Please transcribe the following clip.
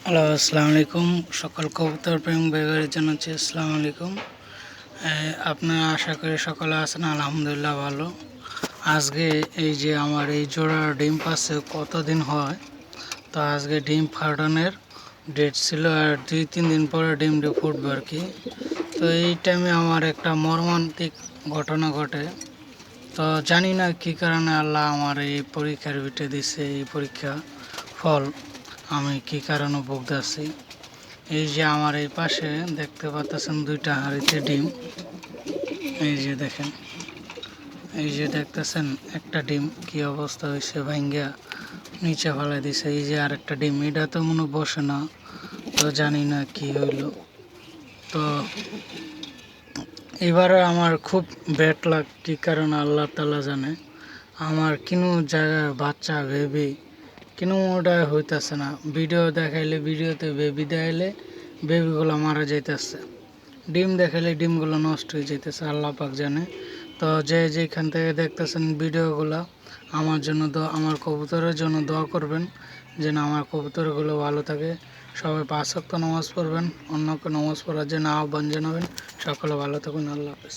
Hello, আসসালামু আলাইকুম। সকল কবুতর প্রেম ভাই-বোনেদের জানাচ্ছি আসসালামু আলাইকুম। আপনারা আশা করি সকলে আছেন, আলহামদুলিল্লাহ ভালো। আজকে এই যে আমার এই জোড়া ডিম পাচ্ছে কতদিন হয়, তো আজকে ডিম ফাটানোর ডেট ছিল আর 2-3 দিন পরে ডিমটি ফুটবে আর কি। তো এই টাইমে আমার একটা মর্মান্তিক ঘটনা ঘটে। তো জানি না কী কারণে আল্লাহ আমার এই পরীক্ষার ভিতরে দিছে, এই পরীক্ষা ফল আমি কী কারণে ভুগতেছি। এই যে আমার এই পাশে দেখতে পাচ্ছেন দুইটা হাঁড়িতে ডিম। এই যে দেখেন, এই যে দেখতেছেন একটা ডিম কি অবস্থা হয়েছে, ভাঙ্গা নিচে ফেলাই দিছে। এই যে আরেকটা ডিম, এটা তো মনে বসে না, তো জানি না কি হইল। তো এবারে আমার খুব ব্যাড লাগ, কী কারণে আল্লাহ তাআলা জানে। আমার কোনো জায়গায় বাচ্চা বেবি কোনো ওটা হইতেছে না। ভিডিও দেখাইলে ভিডিওতে বেবি দেখাইলে বেবিগুলো মারা যাইতেছে, ডিম দেখাইলে ডিমগুলো নষ্ট হয়ে যাইতেছে, আল্লাহ পাক জানে। তো যেখান থেকে দেখতেছেন ভিডিওগুলো, আমার জন্য আমার কবুতরের জন্য দোয়া করবেন যেন আমার কবুতরগুলো ভালো থাকে। সবাই 5 ওয়াক্ত নামাজ পড়বেন, অন্যকে নামাজ পড়ার জন্য আহ্বান জানাবেন। সকলে ভালো থাকুন, আল্লাহ হাফেজ।